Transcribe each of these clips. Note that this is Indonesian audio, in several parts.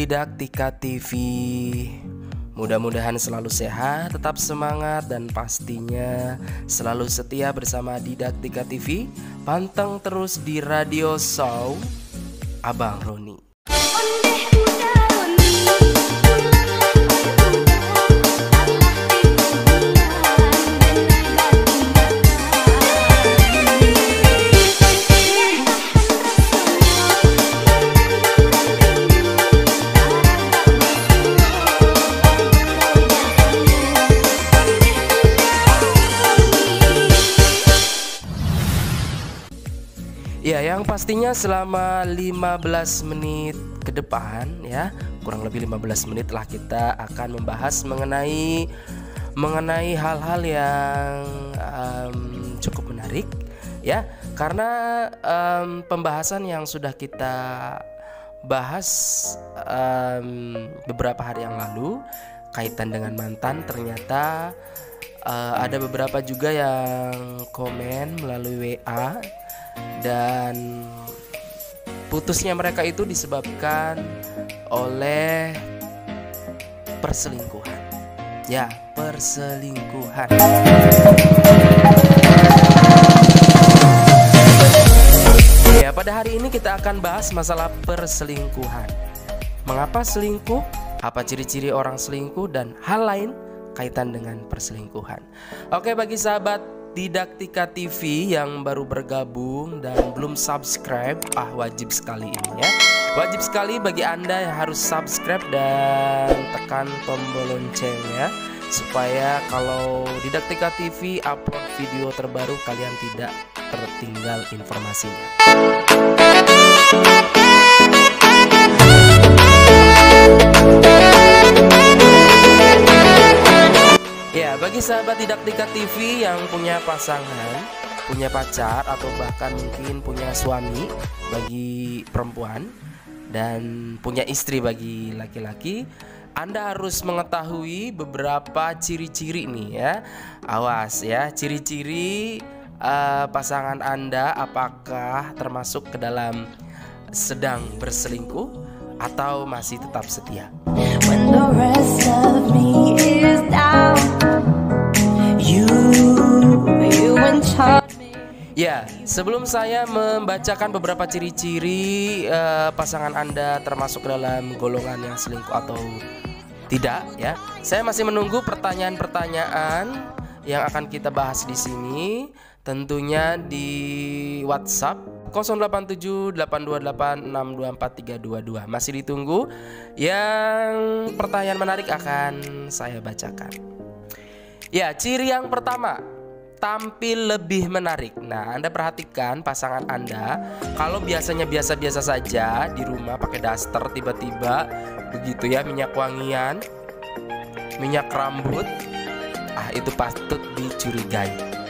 Didaktika TV. Mudah-mudahan selalu sehat, tetap semangat, dan pastinya selalu setia bersama Didaktika TV. Panteng terus di radio show Abang Roni. Ya, yang pastinya selama 15 menit ke depan ya, kurang lebih 15 menit lah kita akan membahas mengenai hal-hal yang cukup menarik ya. Karena pembahasan yang sudah kita bahas beberapa hari yang lalu kaitan dengan mantan, ternyata ada beberapa juga yang komen melalui WA. Dan putusnya mereka itu disebabkan oleh perselingkuhan. Ya, perselingkuhan. Ya, pada hari ini kita akan bahas masalah perselingkuhan. Mengapa selingkuh? Apa ciri-ciri orang selingkuh dan hal lain kaitan dengan perselingkuhan. Oke, bagi sahabat Didaktika TV yang baru bergabung dan belum subscribe, wajib sekali ini ya. Wajib sekali bagi Anda yang harus subscribe dan tekan tombol loncengnya, supaya kalau Didaktika TV upload video terbaru kalian tidak tertinggal informasinya. Ya, bagi sahabat Didaktika TV yang punya pasangan, punya pacar, atau bahkan mungkin punya suami bagi perempuan dan punya istri bagi laki-laki, Anda harus mengetahui beberapa ciri-ciri nih ya. Awas ya, ciri-ciri pasangan Anda apakah termasuk ke dalam sedang berselingkuh atau masih tetap setia. When the rest of me is down, you in charge. Ya, sebelum saya membacakan beberapa ciri-ciri pasangan Anda termasuk dalam golongan yang selingkuh atau tidak ya, saya masih menunggu pertanyaan-pertanyaan yang akan kita bahas di sini, tentunya di WhatsApp 087828624322. Masih ditunggu. Yang pertanyaan menarik akan saya bacakan. Ya, ciri yang pertama, tampil lebih menarik. Nah, Anda perhatikan pasangan Anda, kalau biasanya biasa-biasa saja di rumah pakai daster, tiba-tiba begitu ya, minyak wangian, minyak rambut, itu patut dicurigai.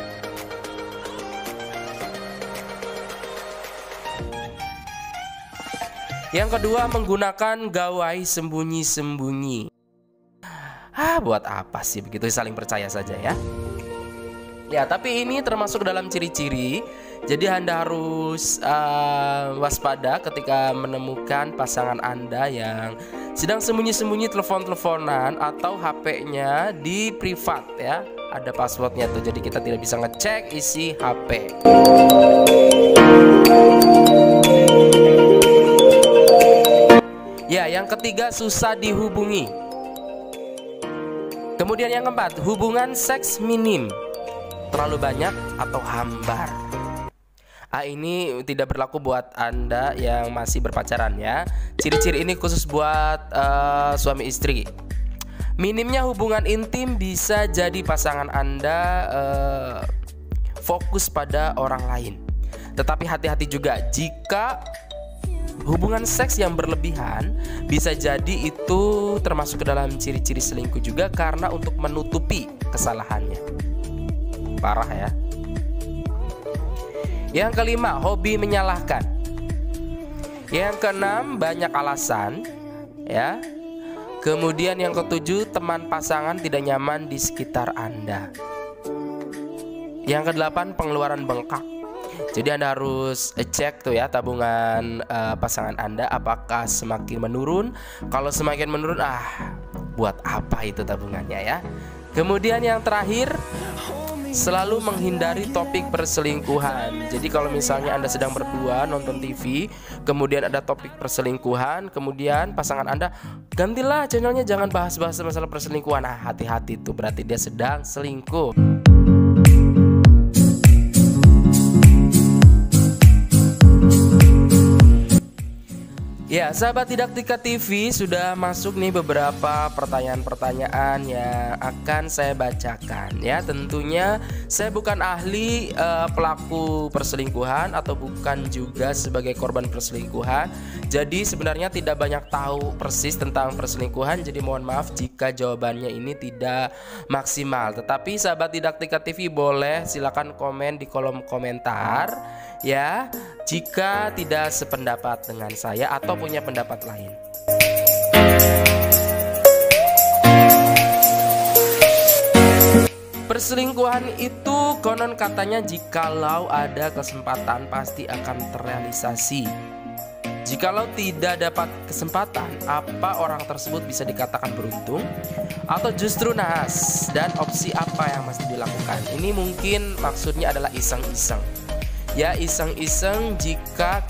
Yang kedua, menggunakan gawai sembunyi-sembunyi. Buat apa sih begitu, saling percaya saja ya. Ya, tapi ini termasuk dalam ciri-ciri. Jadi Anda harus waspada ketika menemukan pasangan Anda yang sedang sembunyi-sembunyi telepon-teleponan atau HP-nya di privat ya. Ada passwordnya tuh, jadi kita tidak bisa ngecek isi HP. Ya, yang ketiga, susah dihubungi. Kemudian yang keempat, hubungan seks minim, terlalu banyak atau hambar. Ini tidak berlaku buat Anda yang masih berpacaran ya. Ciri-ciri ini khusus buat suami istri. Minimnya hubungan intim bisa jadi pasangan Anda fokus pada orang lain. Tetapi hati-hati juga, jika hubungan seks yang berlebihan bisa jadi itu termasuk ke dalam ciri-ciri selingkuh juga, karena untuk menutupi kesalahannya. Parah ya. Yang kelima, hobi menyalahkan. Yang keenam, banyak alasan ya. Kemudian yang ketujuh, teman pasangan tidak nyaman di sekitar Anda. Yang kedelapan, pengeluaran bengkak. Jadi Anda harus cek tuh ya tabungan pasangan Anda apakah semakin menurun. Kalau semakin menurun, buat apa itu tabungannya ya. Kemudian yang terakhir, selalu menghindari topik perselingkuhan. Jadi kalau misalnya Anda sedang berdua nonton TV, kemudian ada topik perselingkuhan, kemudian pasangan Anda, gantilah channelnya, jangan bahas-bahas masalah perselingkuhan. Hati-hati, tuh berarti dia sedang selingkuh. Ya, sahabat Didaktika TV, sudah masuk nih beberapa pertanyaan-pertanyaan yang akan saya bacakan ya. Tentunya saya bukan ahli pelaku perselingkuhan atau bukan juga sebagai korban perselingkuhan. Jadi sebenarnya tidak banyak tahu persis tentang perselingkuhan. Jadi mohon maaf jika jawabannya ini tidak maksimal. Tetapi sahabat Didaktika TV boleh silakan komen di kolom komentar ya, jika tidak sependapat dengan saya atau punya pendapat lain. Perselingkuhan itu konon katanya jikalau ada kesempatan pasti akan terrealisasi. Jikalau tidak dapat kesempatan, apa orang tersebut bisa dikatakan beruntung atau justru naas, dan opsi apa yang mesti dilakukan? Ini mungkin maksudnya adalah iseng-iseng. Ya, iseng-iseng jika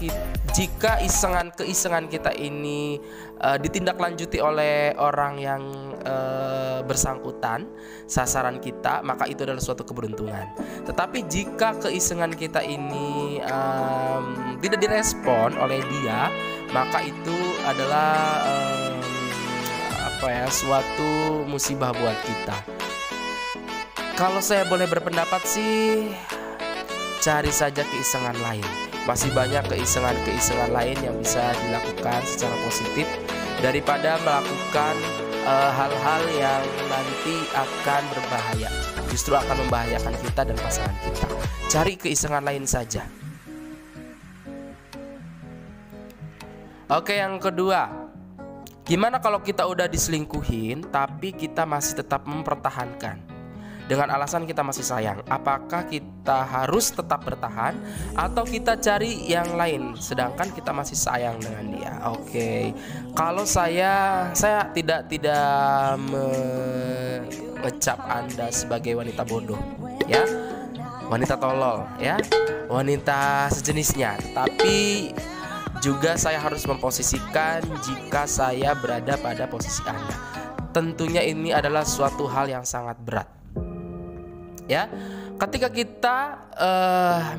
keisengan kita ini ditindaklanjuti oleh orang yang bersangkutan, sasaran kita, maka itu adalah suatu keberuntungan. Tetapi jika keisengan kita ini tidak direspon oleh dia, maka itu adalah suatu musibah buat kita. Kalau saya boleh berpendapat sih, cari saja keisengan lain. Masih banyak keisengan lain yang bisa dilakukan secara positif daripada melakukan hal-hal yang nanti akan berbahaya, justru akan membahayakan kita dan pasangan kita. Cari keisengan lain saja. Oke, yang kedua, gimana kalau kita udah diselingkuhin tapi kita masih tetap mempertahankan dengan alasan kita masih sayang? Apakah kita harus tetap bertahan atau kita cari yang lain sedangkan kita masih sayang dengan dia? Oke. Kalau saya tidak mengecap Anda sebagai wanita bodoh ya, wanita tolol ya, wanita sejenisnya. Tapi juga saya harus memposisikan jika saya berada pada posisi Anda. Tentunya ini adalah suatu hal yang sangat berat. Ya, ketika kita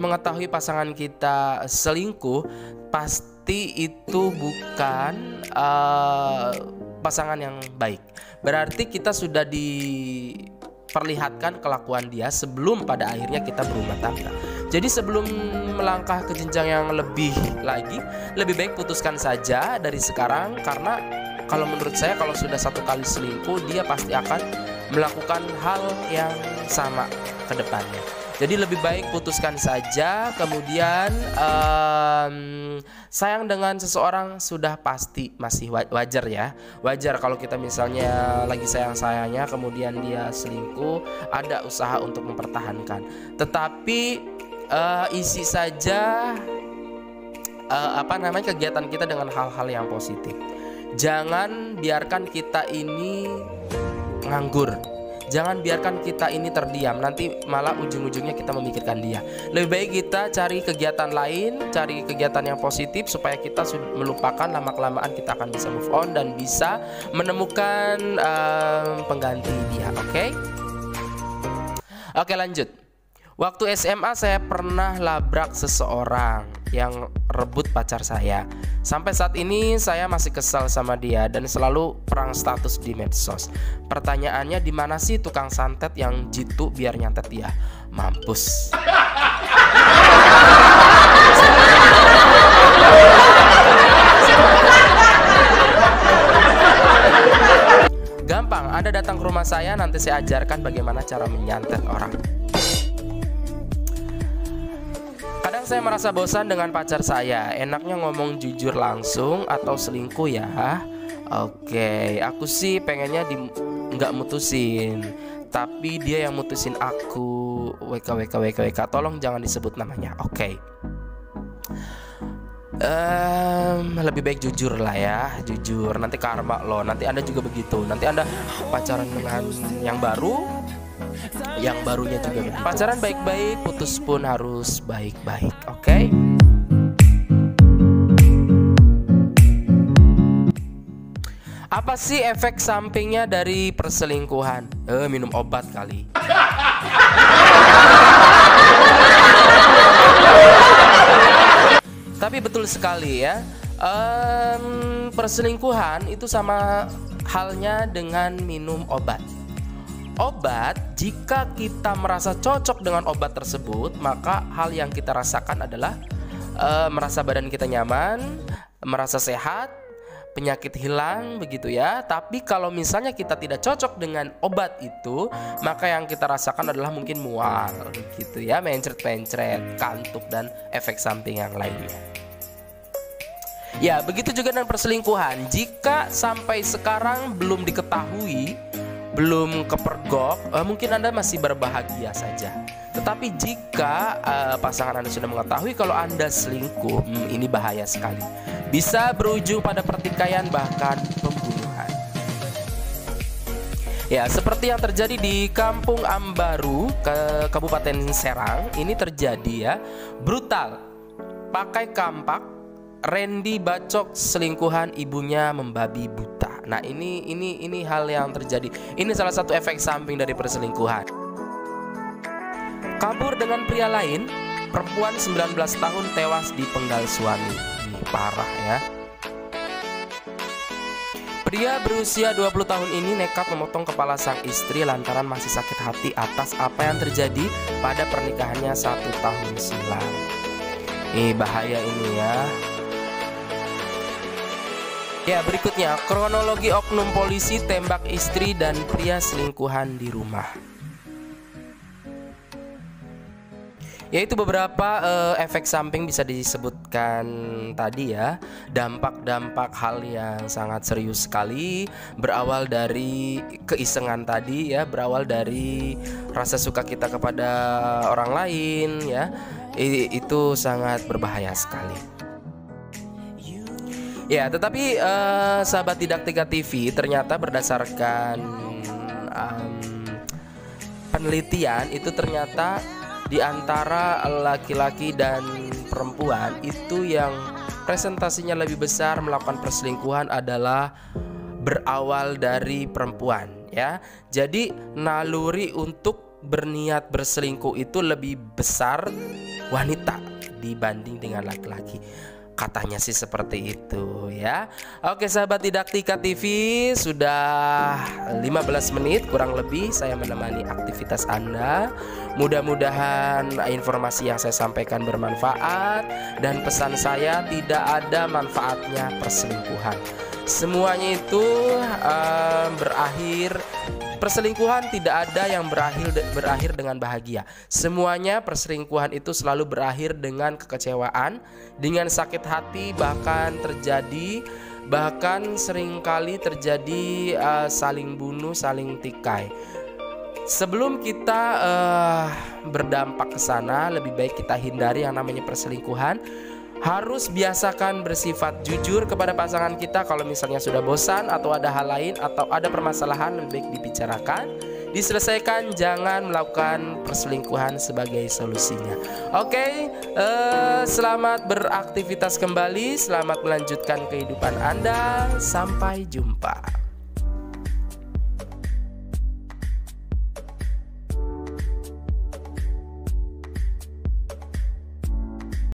mengetahui pasangan kita selingkuh, pasti itu bukan pasangan yang baik. Berarti kita sudah diperlihatkan kelakuan dia sebelum pada akhirnya kita berumah tangga. Jadi sebelum melangkah ke jenjang yang lebih lagi, lebih baik putuskan saja dari sekarang. Karena kalau menurut saya, kalau sudah satu kali selingkuh, dia pasti akan melakukan hal yang sama ke depannya. Jadi lebih baik putuskan saja. Kemudian sayang dengan seseorang sudah pasti masih wajar ya. Wajar kalau kita misalnya lagi sayang-sayangnya kemudian dia selingkuh, ada usaha untuk mempertahankan. Tetapi isi saja kegiatan kita dengan hal-hal yang positif. Jangan biarkan kita ini nganggur. Jangan biarkan kita ini terdiam, nanti malah ujung-ujungnya kita memikirkan dia. Lebih baik kita cari kegiatan lain, cari kegiatan yang positif supaya kita melupakan, lama-kelamaan kita akan bisa move on dan bisa menemukan pengganti dia. Oke, lanjut. Waktu SMA saya pernah labrak seseorang yang rebut pacar saya. Sampai saat ini saya masih kesal sama dia dan selalu perang status di medsos. Pertanyaannya, di mana sih tukang santet yang jitu biar nyantet dia? Mampus. Gampang, Anda datang ke rumah saya, nanti saya ajarkan bagaimana cara menyantet orang. Kadang saya merasa bosan dengan pacar saya. Enaknya ngomong jujur langsung atau selingkuh ya? Oke, aku sih pengennya nggak mutusin. tapi dia yang mutusin aku. WK. Tolong jangan disebut namanya. Oke. Lebih baik jujur lah ya, jujur. Nanti karma loh. Nanti Anda juga begitu. Nanti Anda pacaran dengan yang baru, yang barunya juga begitu. Pacaran baik-baik, putus pun harus baik-baik. Oke? Apa sih efek sampingnya dari perselingkuhan? Minum obat kali. Tapi betul sekali ya, perselingkuhan itu sama halnya dengan minum obat. Obat, jika kita merasa cocok dengan obat tersebut, maka hal yang kita rasakan adalah merasa badan kita nyaman, merasa sehat, penyakit hilang begitu ya. Tapi kalau misalnya kita tidak cocok dengan obat itu, maka yang kita rasakan adalah mungkin mual gitu ya, mencret-mencret, kantuk, dan efek samping yang lainnya. Ya, begitu juga dengan perselingkuhan. Jika sampai sekarang belum diketahui, belum kepergok, mungkin Anda masih berbahagia saja. Tetapi jika pasangan Anda sudah mengetahui kalau Anda selingkuh, ini bahaya sekali. Bisa berujung pada pertikaian, bahkan pembunuhan. Ya, seperti yang terjadi di Kampung Ambaru, Kabupaten Serang. Ini terjadi ya, brutal. Pakai kampak, Randy bacok selingkuhan ibunya membabi buta. Nah, ini hal yang terjadi. Ini salah satu efek samping dari perselingkuhan. Kabur dengan pria lain, perempuan 19 tahun tewas dipenggal suami. Ini parah ya. Pria berusia 20 tahun ini nekat memotong kepala sang istri lantaran masih sakit hati atas apa yang terjadi pada pernikahannya 1 tahun silam. Ini bahaya ini ya. Ya, berikutnya kronologi oknum polisi tembak istri dan pria selingkuhan di rumah. Yaitu beberapa efek samping bisa disebutkan tadi ya. Dampak-dampak hal yang sangat serius sekali, berawal dari keisengan tadi ya, berawal dari rasa suka kita kepada orang lain ya. Itu sangat berbahaya sekali. Ya, tetapi sahabat Didaktika TV, ternyata berdasarkan penelitian itu ternyata di antara laki-laki dan perempuan itu yang presentasinya lebih besar melakukan perselingkuhan adalah berawal dari perempuan ya. Jadi naluri untuk berniat berselingkuh itu lebih besar wanita dibanding dengan laki-laki. Katanya sih seperti itu ya. Oke sahabat Didaktika TV, sudah 15 menit kurang lebih saya menemani aktivitas Anda. Mudah-mudahan informasi yang saya sampaikan bermanfaat. Dan pesan saya, tidak ada manfaatnya perselingkuhan. Semuanya itu berakhir. Perselingkuhan tidak ada yang berakhir dengan bahagia. Semuanya perselingkuhan itu selalu berakhir dengan kekecewaan, dengan sakit hati, bahkan seringkali terjadi saling bunuh, saling tikai. Sebelum kita berdampak ke sana, lebih baik kita hindari yang namanya perselingkuhan. Harus biasakan bersifat jujur kepada pasangan kita. Kalau misalnya sudah bosan atau ada hal lain atau ada permasalahan, lebih baik dibicarakan, diselesaikan. Jangan melakukan perselingkuhan sebagai solusinya. Oke, selamat beraktivitas kembali. Selamat melanjutkan kehidupan Anda. Sampai jumpa.